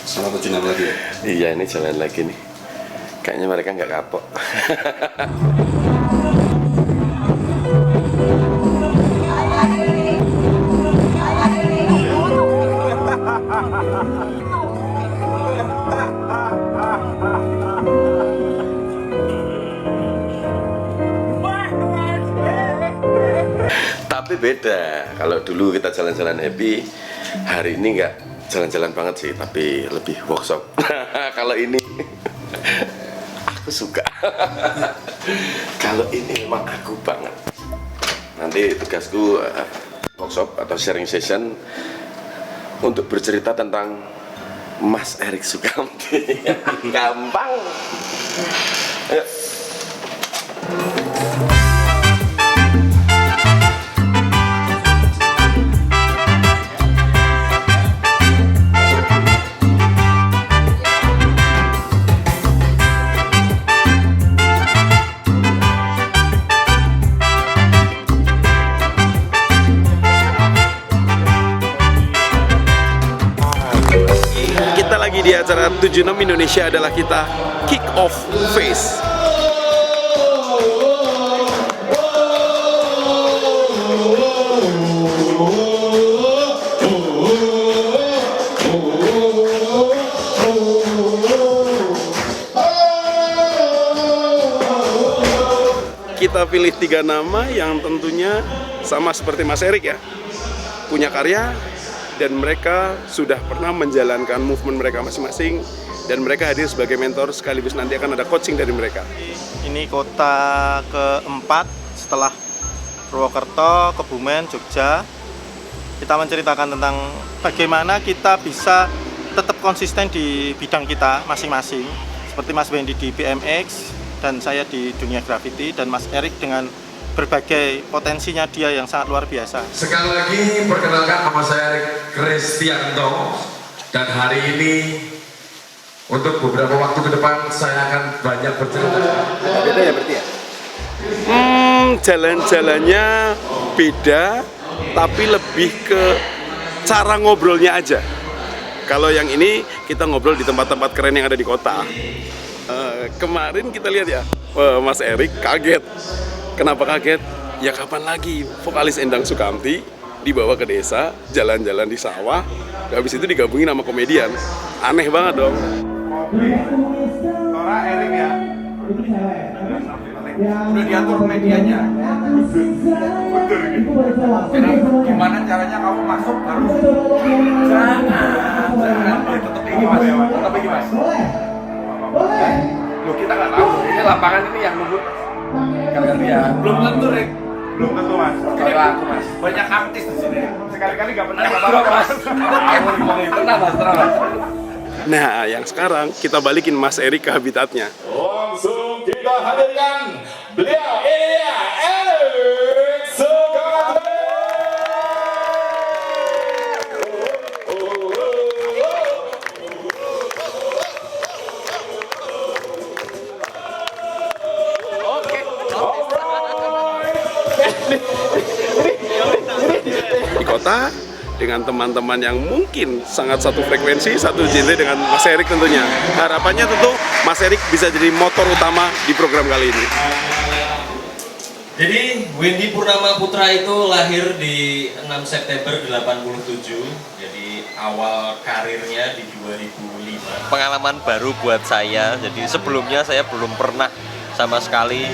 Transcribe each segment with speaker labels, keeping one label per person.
Speaker 1: Sama 76 lagi ya?
Speaker 2: Iya, ini jalan lagi nih. Kayaknya mereka nggak kapok. Tapi beda, kalau dulu kita jalan-jalan happy, hari ini nggak jalan-jalan banget sih, tapi lebih workshop. Kalau ini aku suka. Kalau ini memang aku banget. Nanti tugasku workshop atau sharing session untuk bercerita tentang Mas Erik Sukamti. Gampang. Ayo. Kita lagi di acara 76 Indonesia adalah kita kick off phase. Kita pilih 3 nama yang tentunya sama seperti Mas Erik ya, punya karya, dan mereka sudah pernah menjalankan movement mereka masing-masing, dan mereka hadir sebagai mentor sekaligus nanti akan ada coaching dari mereka.
Speaker 3: Ini kota keempat setelah Purwokerto, Kebumen, Jogja. Kita menceritakan tentang bagaimana kita bisa tetap konsisten di bidang kita masing-masing. Seperti Mas Wendy di BMX, dan saya di dunia graffiti, dan Mas Erik dengan berbagai potensinya dia yang sangat luar biasa.
Speaker 4: Sekali lagi perkenalkan, nama saya Erik Kristianto, dan hari ini untuk beberapa waktu ke depan saya akan banyak bercerita.
Speaker 1: Beda ya berarti ya?
Speaker 2: Jalan-jalannya beda, tapi lebih ke cara ngobrolnya aja. Kalau yang ini kita ngobrol di tempat-tempat keren yang ada di kota. Kemarin kita lihat ya, Mas Erik kaget. Kenapa kaget? Ya kapan lagi vokalis Endang Sukamti dibawa ke desa, jalan-jalan di sawah, habis itu digabungin sama komedian. Aneh banget dong.
Speaker 5: Tora Erik ya. Udah diatur medianya. Betul gitu. Gimana caranya kamu masuk harus jangan tetap ini Mas ya, tetap ini Mas. Loh, kita nggak tahu. Ini lapangan ini yang nunggu. Karena dia belum tentu, Rek. Belum tentu, Mas. Kalau aku, Mas. Banyak artis di sini. Sekali-kali nggak pernah apa-apa, Mas. Pernah, Mas.
Speaker 2: Nah, yang sekarang kita balikin Mas Erik ke habitatnya.
Speaker 4: Langsung kita hadirkan beliau, ini dia Erik Sukamti.
Speaker 2: Di kota dengan teman-teman yang mungkin sangat satu frekuensi, satu genre dengan Mas Erik tentunya. Harapannya tentu Mas Erik bisa jadi motor utama di program kali ini.
Speaker 6: Jadi Wendy Purnama Putra itu lahir di 6 September 87. Jadi awal karirnya di 2005. Pengalaman baru buat saya. Jadi sebelumnya saya belum pernah sama sekali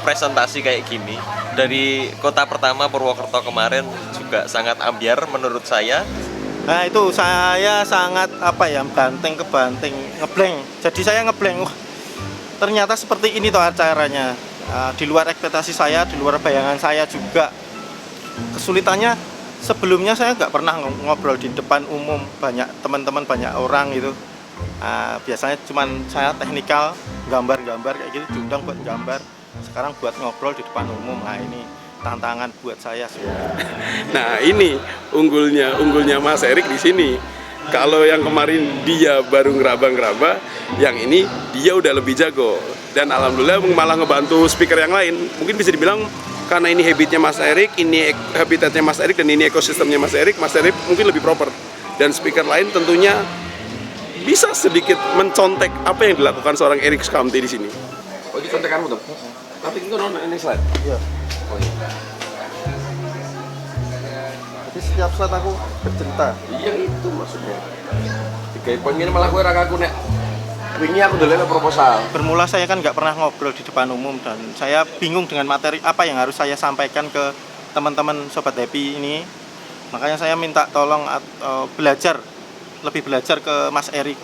Speaker 6: presentasi kayak gini. Dari kota pertama Purwokerto kemarin juga sangat ambiar menurut saya.
Speaker 3: Nah itu saya sangat banting ke banting, ngeblank. Jadi saya ngeblank, wah ternyata seperti ini toh acaranya. Di luar ekspektasi saya, di luar bayangan saya juga. Kesulitannya sebelumnya saya nggak pernah ngobrol di depan umum, banyak teman-teman, banyak orang gitu. Biasanya cuman saya teknikal, gambar-gambar kayak gitu, diundang buat gambar. Sekarang buat ngobrol di depan umum. Nah ini tantangan buat saya semua.
Speaker 2: Nah, ini unggulnya Mas Erik di sini. Kalau yang kemarin dia baru ngeraba-ngeraba, yang ini dia udah lebih jago. Dan alhamdulillah malah ngebantu speaker yang lain. Mungkin bisa dibilang karena ini habitnya Mas Erik, ini habitatnya Mas Erik, dan ini ekosistemnya Mas Erik mungkin lebih proper. Dan speaker lain tentunya
Speaker 7: bisa sedikit mencontek apa yang dilakukan seorang Erik Sukamti di sini.
Speaker 2: Oh, itu contekanmu tuh. Tapi itu ini slide.
Speaker 3: Iya.
Speaker 2: Oh iya.
Speaker 3: Jadi setiap slide aku bercerita.
Speaker 2: Iya itu maksudnya. Tiga poin ini malah gue rakaku nek. Wingi aku ndelok proposal.
Speaker 3: Bermula saya kan nggak pernah ngobrol di depan umum dan saya bingung dengan materi apa yang harus saya sampaikan ke teman-teman Sobat Happy ini. Makanya saya minta tolong lebih belajar ke Mas Erik.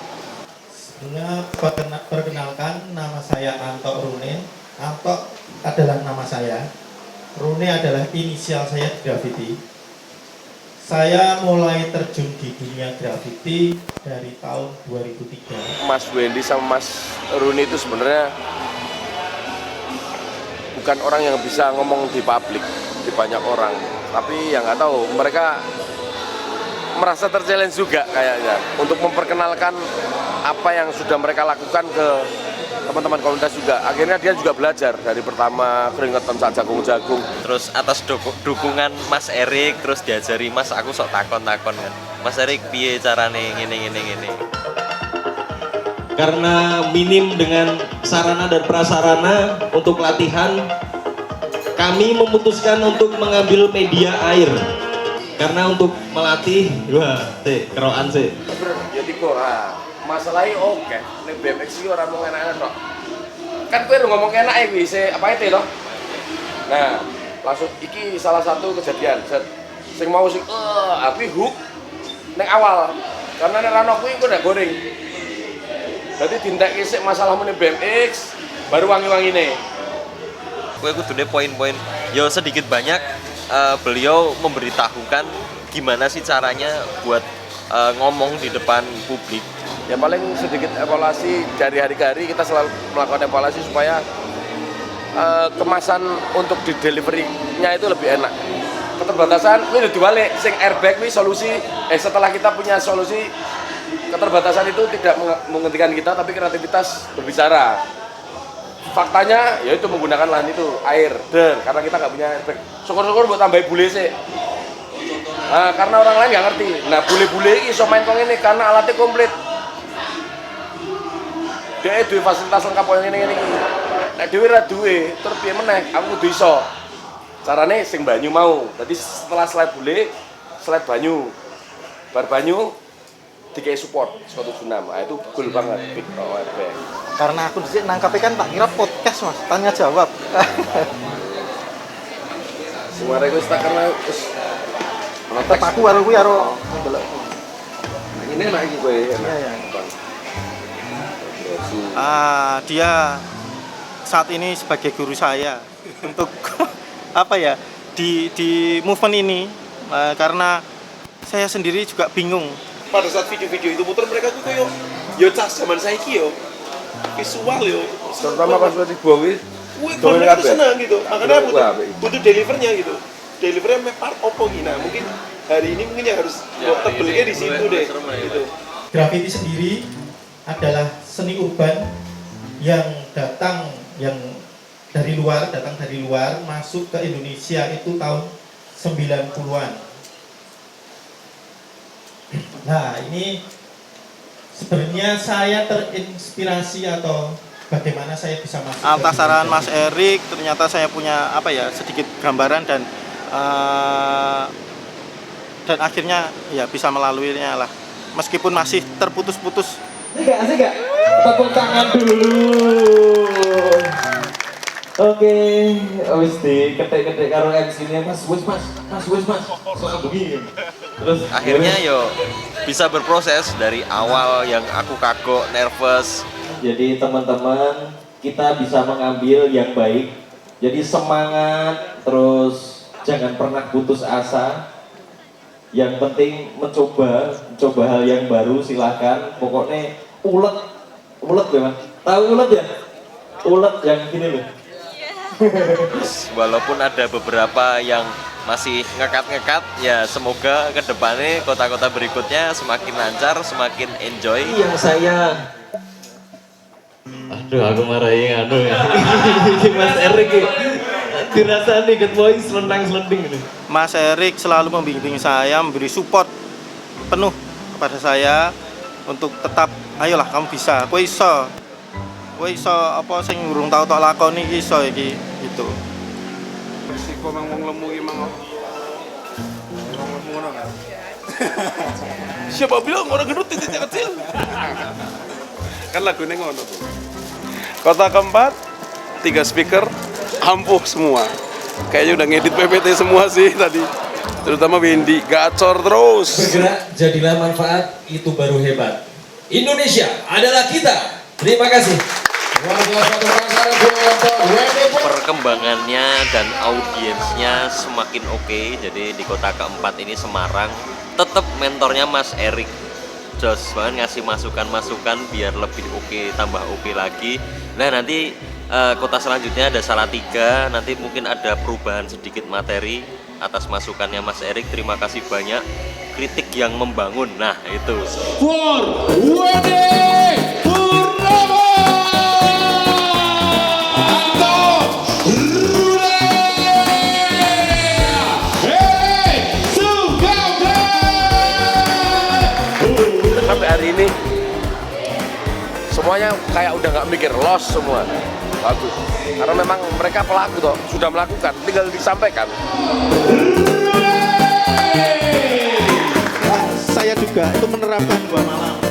Speaker 8: Sebelumnya perkenalkan, nama saya Anto Rune. Anto adalah nama saya. Rune adalah inisial saya di graffiti. Saya mulai terjun di dunia graffiti dari tahun 2003.
Speaker 2: Mas Wendy sama Mas Runi itu sebenarnya bukan orang yang bisa ngomong di publik, di banyak orang. Tapi yang nggak tahu, mereka merasa terchallenge juga kayaknya untuk memperkenalkan apa yang sudah mereka lakukan ke teman-teman komunitas juga. Akhirnya dia juga belajar dari pertama keringetan saat jagung-jagung.
Speaker 6: Terus atas dukungan Mas Erik, terus diajari Mas, aku sok takon-takon kan. Mas Erik piye carane ngene.
Speaker 9: Karena minim dengan sarana dan prasarana untuk latihan, kami memutuskan untuk mengambil media air. Karena untuk melatih, wah, keroan sih.
Speaker 2: Jadi kok masalahnya oke, nek BMX iki ora mung enak-enak tok. Kan kowe ngomong enak iki se apa itu loh. Nah, langsung iki salah satu kejadian. Sing mau sing api hook nek awal. Karena nek rano kuwi kok ndak goreng. Dadi dintekke sik masalahmu ning BMX baru wangi-wangine.
Speaker 6: Kowe kudune poin-poin ya sedikit banyak beliau memberitahukan gimana sih caranya buat ngomong di depan publik.
Speaker 2: Ya paling sedikit evaluasi dari hari ke hari, kita selalu melakukan evaluasi supaya kemasan untuk di delivery-nya itu lebih enak. Keterbatasan ini udah dibalik, sing airbag ini solusi setelah kita punya solusi, keterbatasan itu tidak menghentikan kita tapi kreativitas berbicara. Faktanya yaitu menggunakan lahan itu air, karena kita nggak punya airbag. Syukur-syukur buat tambahin bule sih. Nah, karena orang lain nggak ngerti. Nah, bule-bule ini iso main kong ini karena alatnya komplit. Dia duwe fasilitas lengkap koyo ngene-ngene iki. Nek dhewe ra duwe, terus piye meneh? Aku kudu iso. Carane sing banyu mau. Dadi setelah slide bule, slide banyu. Bar banyu dikei support 176. Nah, itu cool banget big power bank.
Speaker 3: Karena aku disini nangkapnya kan tak kira podcast Mas, tanya jawab.
Speaker 2: Semua rek wis tak karena wis
Speaker 3: Tetep aku karo kuwi karo ndelok.
Speaker 2: ini enak iki kowe.
Speaker 3: Iya. Dia saat ini sebagai guru saya untuk apa ya di movement ini karena saya sendiri juga bingung.
Speaker 7: Pada saat video-video itu muter mereka tuh kayak yo cas zaman saiki yo visual yo.
Speaker 2: Terutama pas di bawah wis
Speaker 7: Mereka tuh senang gitu. Makanya butuh delivernya gitu. Delivernya part opo gini. Nah, mungkin hari ini mungkin yang harus tebelnya di situ deh. Gitu.
Speaker 8: Graffiti sendiri adalah seni urban yang datang dari luar masuk ke Indonesia itu tahun 90-an. Nah, ini sebenarnya saya terinspirasi atau bagaimana saya bisa masuk
Speaker 3: atas saran Mas Erik, ternyata saya punya sedikit gambaran dan akhirnya ya bisa melaluinya lah. Meskipun masih terputus-putus.
Speaker 9: Asik gak? Tepuk tangan dulu. Oke, wis diketik-ketik karo MC-nya Mas. Soal begini. Terus
Speaker 6: akhirnya yo bisa berproses dari awal yang aku kagok, nervous.
Speaker 9: Jadi teman-teman, kita bisa mengambil yang baik. Jadi semangat, terus jangan pernah putus asa. Yang penting mencoba hal yang baru, silahkan. Pokoknya ulet ya Mas. Tahu ulet ya? Ulet yang gini loh.
Speaker 6: Walaupun ada beberapa yang masih ngekat, ya semoga kedepannya kota-kota berikutnya semakin lancar, semakin enjoy.
Speaker 9: Yang saya aku marahin ya. Mas Erik dirasa nih get boy selendang-selending gitu.
Speaker 3: Mas Erik selalu membimbing saya, memberi support penuh kepada saya untuk tetap ayolah kamu bisa, kowe iso apa sing urung tau tak lakoni iki iso iki gitu.
Speaker 1: Resiko mang wong lemu iki mang. Wong lemu ngono kan.
Speaker 7: Siapa bilang orang gendut titik kecil?
Speaker 1: Kan lagunya ngono tuh. Kota keempat, 3 speaker, ampuh semua. Kayaknya udah ngedit PPT semua sih tadi. Terutama Wendy, gacor terus.
Speaker 10: Bergerak, jadilah manfaat, itu baru hebat. Indonesia adalah kita. Terima kasih.
Speaker 6: Perkembangannya dan audiensnya semakin oke. Jadi di kota keempat ini Semarang, tetap mentornya Mas Erik. Jos banget ngasih masukan-masukan biar lebih oke, tambah oke lagi. Nah nanti kota selanjutnya ada Salatiga, nanti mungkin ada perubahan sedikit materi atas masukannya Mas Erik. Terima kasih banyak, kritik yang membangun. Nah itu.
Speaker 2: Sampai hari ini semuanya kayak udah nggak mikir, loss semua. Bagus, karena memang mereka pelaku toh, sudah melakukan, tinggal disampaikan.
Speaker 8: Saya juga itu menerapkan 2 malam.